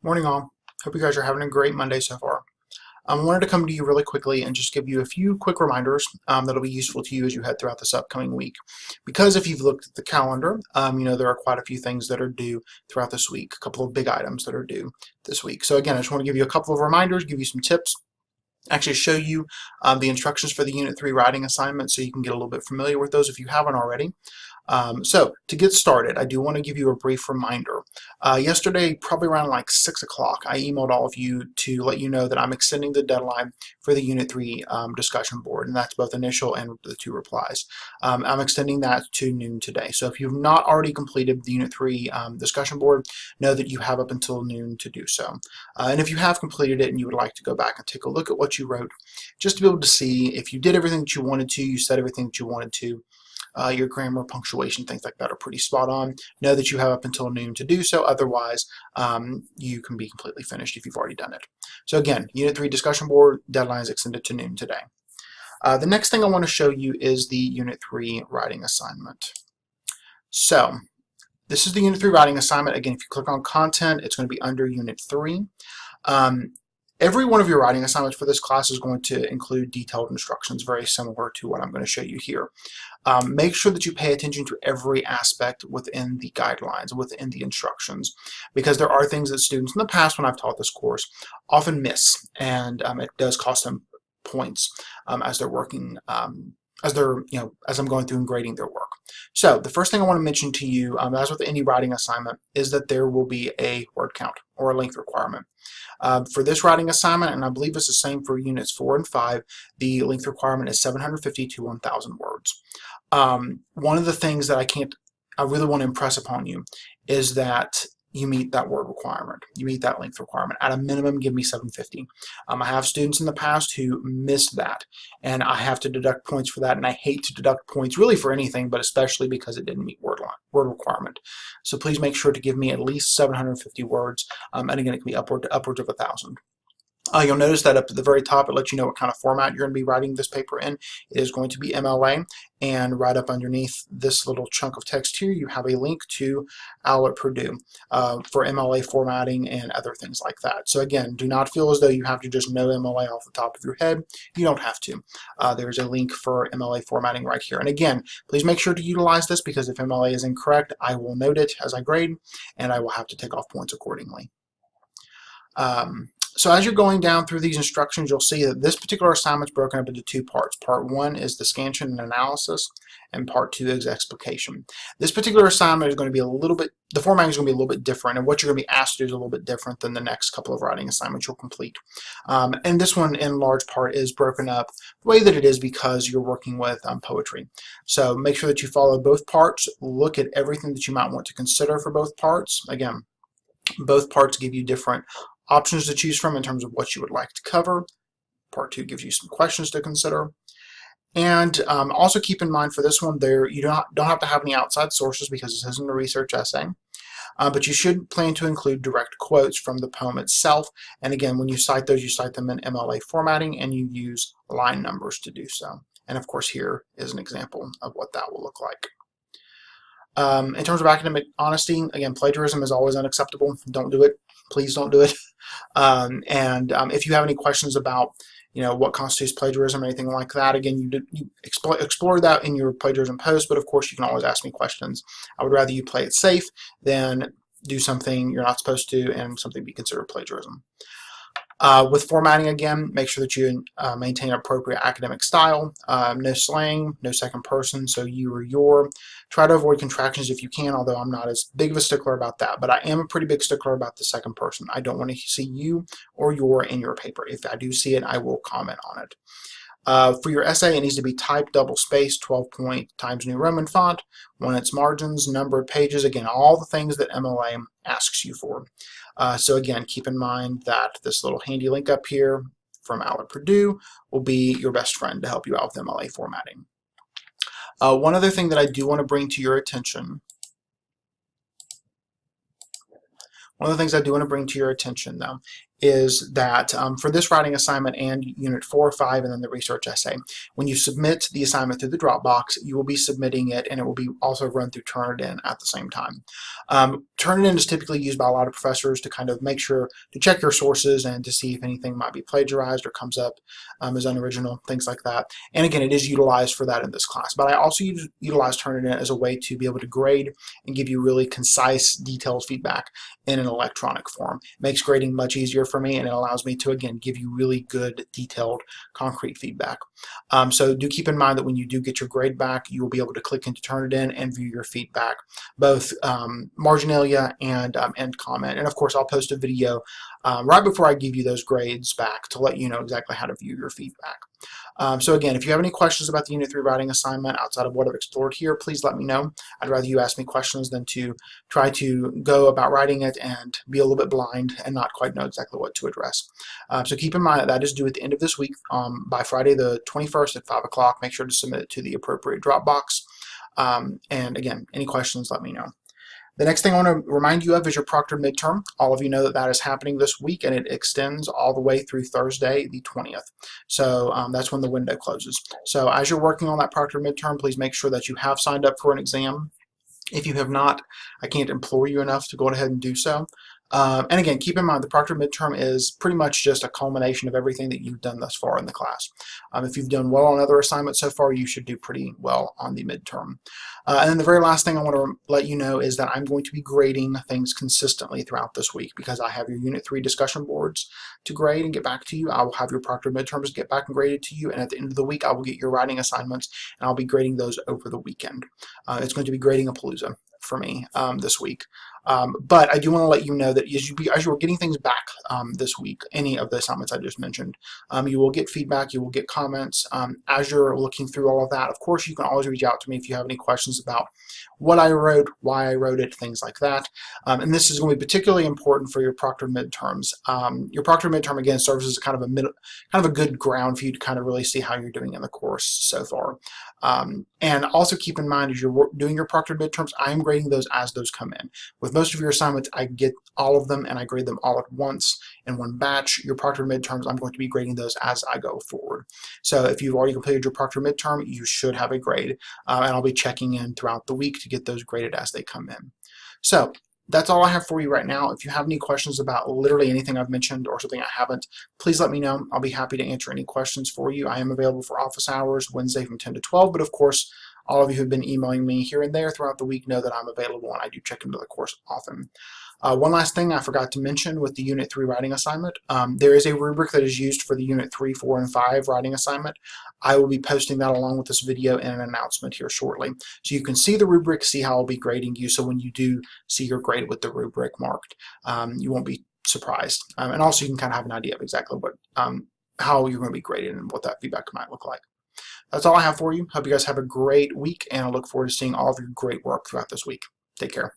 Morning all. Hope you guys are having a great Monday so far. I wanted to come to you really quickly and just give you a few quick reminders that'll be useful to you as you head throughout this upcoming week. Because if you've looked at the calendar, you know there are quite a few things that are due throughout this week, a couple of big items that are due this week. So again, I just want to give you a couple of reminders, give you some tips, actually show you the instructions for the Unit 3 writing assignment so you can get a little bit familiar with those if you haven't already. So to get started, I do want to give you a brief reminder. Yesterday, probably around like 6 o'clock, I emailed all of you to let you know that I'm extending the deadline for the Unit 3 discussion board, and that's both initial and the 2 replies. I'm extending that to noon today. So if you've not already completed the Unit 3 discussion board, know that you have up until noon to do so. And if you have completed it and you would like to go back and take a look at what you wrote, just to be able to see if you did everything that you wanted to, you said everything that you wanted to, your grammar, punctuation, things like that are pretty spot on. Know that you have up until noon to do so. Otherwise, you can be completely finished if you've already done it. So again, Unit 3 discussion board deadline is extended to noon today. The next thing I want to show you is the Unit 3 writing assignment. So this is the Unit 3 writing assignment. Again, if you click on content, it's going to be under Unit 3. Every one of your writing assignments for this class is going to include detailed instructions, very similar to what I'm going to show you here. Make sure that you pay attention to every aspect within the guidelines, within the instructions, because there are things that students in the past, when I've taught this course, often miss, and it does cost them points as they're working, as I'm going through and grading their work. So the first thing I want to mention to you, as with any writing assignment, is that there will be a word count or a length requirement. For this writing assignment, and I believe it's the same for units 4 and 5, the length requirement is 750 to 1,000 words. One of the things that I really want to impress upon you is that you meet that word requirement. You meet that length requirement. At a minimum, give me 750. I have students in the past who missed that, and I have to deduct points for that, and I hate to deduct points really for anything, but especially because it didn't meet word requirement. So please make sure to give me at least 750 words, and again, it can be upwards of 1,000. You'll notice that up at the very top, it lets you know what kind of format you're going to be writing this paper in. It is going to be MLA, and right up underneath this little chunk of text here, you have a link to OWL at Purdue for MLA formatting and other things like that. So again, do not feel as though you have to just know MLA off the top of your head. You don't have to. There's a link for MLA formatting right here. And again, please make sure to utilize this, because if MLA is incorrect, I will note it as I grade, and I will have to take off points accordingly. So as you're going down through these instructions, you'll see that this particular assignment is broken up into 2 parts. Part 1 is the scansion and analysis, and Part 2 is explication. This particular assignment is going to be the formatting is going to be a little bit different, and what you're going to be asked to do is a little bit different than the next couple of writing assignments you'll complete. And this one, in large part, is broken up the way that it is because you're working with poetry. So make sure that you follow both parts. Look at everything that you might want to consider for both parts. Again, both parts give you different options to choose from in terms of what you would like to cover. Part 2 gives you some questions to consider. And also keep in mind for this one, you don't have to have any outside sources because this isn't a research essay. But you should plan to include direct quotes from the poem itself. And again, when you cite those, you cite them in MLA formatting, and you use line numbers to do so. And of course, here is an example of what that will look like. In terms of academic honesty, again, plagiarism is always unacceptable. Don't do it. Please don't do it. If you have any questions about, what constitutes plagiarism or anything like that, again, you explore that in your plagiarism post, but of course you can always ask me questions. I would rather you play it safe than do something you're not supposed to and something be considered plagiarism. With formatting, again, make sure that you maintain appropriate academic style. No slang, no second person, so you or your. Try to avoid contractions if you can, although I'm not as big of a stickler about that. But I am a pretty big stickler about the second person. I don't want to see you or your in your paper. If I do see it, I will comment on it. For your essay, it needs to be typed, double-spaced, 12-point Times New Roman font, 1-inch margins, numbered pages, again, all the things that MLA asks you for. So again, keep in mind that this little handy link up here from OWL at Purdue will be your best friend to help you out with MLA formatting. One other thing that I do want to bring to your attention, though, is that for this writing assignment and Unit 4, 5, and then the research essay, when you submit the assignment through the Dropbox, you will be submitting it, and it will be also run through Turnitin at the same time. Turnitin is typically used by a lot of professors to kind of make sure to check your sources and to see if anything might be plagiarized or comes up as unoriginal, things like that. And again, it is utilized for that in this class. But I also utilize Turnitin as a way to be able to grade and give you really concise, detailed feedback in an electronic form. It makes grading much easier for me, and it allows me to, again, give you really good, detailed, concrete feedback. So do keep in mind that when you do get your grade back, you will be able to click into Turnitin and view your feedback, both marginalia and end comment. And of course, I'll post a video right before I give you those grades back to let you know exactly how to view your feedback. So again, if you have any questions about the Unit 3 writing assignment outside of what I've explored here, please let me know. I'd rather you ask me questions than to try to go about writing it and be a little bit blind and not quite know exactly what to address. So keep in mind that that is due at the end of this week by Friday the 21st at 5 o'clock. Make sure to submit it to the appropriate Dropbox. And again, any questions, let me know. The next thing I want to remind you of is your proctored midterm. All of you know that that is happening this week, and it extends all the way through Thursday, the 20th. So that's when the window closes. So as you're working on that proctored midterm, please make sure that you have signed up for an exam. If you have not, I can't implore you enough to go ahead and do so. And again, keep in mind the proctored midterm is pretty much just a culmination of everything that you've done thus far in the class. If you've done well on other assignments so far, you should do pretty well on the midterm. And then the very last thing I want to let you know is that I'm going to be grading things consistently throughout this week because I have your Unit 3 discussion boards to grade and get back to you. I will have your proctored midterms get back and graded to you, and at the end of the week, I will get your writing assignments, and I'll be grading those over the weekend. It's going to be grading a palooza for me this week. But I do want to let you know that as you are getting things back this week, any of the assignments I just mentioned, you will get feedback, you will get comments. As you're looking through all of that, of course, you can always reach out to me if you have any questions about what I wrote, why I wrote it, things like that. And this is going to be particularly important for your proctored midterms. Your proctored midterm, again, serves as kind of a good ground for you to kind of really see how you're doing in the course so far. And also keep in mind, as you're doing your proctored midterms, I am grading those as those come in. With most of your assignments, I get all of them and I grade them all at once in one batch. Your proctored midterms, I'm going to be grading those as I go forward. So if you've already completed your proctored midterm, you should have a grade, and I'll be checking in throughout the week to get those graded as they come in. So that's all I have for you right now. If you have any questions about literally anything I've mentioned or something I haven't, please let me know. I'll be happy to answer any questions for you. I am available for office hours Wednesday from 10 to 12, but of course, all of you who've been emailing me here and there throughout the week know that I'm available and I do check into the course often. One last thing I forgot to mention with the Unit 3 writing assignment, there is a rubric that is used for the Unit 3, 4, and 5 writing assignment. I will be posting that along with this video in an announcement here shortly. So you can see the rubric, see how I'll be grading you, so when you do see your grade with the rubric marked, you won't be surprised. And also you can kind of have an idea of exactly what how you're going to be graded and what that feedback might look like. That's all I have for you. Hope you guys have a great week, and I look forward to seeing all of your great work throughout this week. Take care.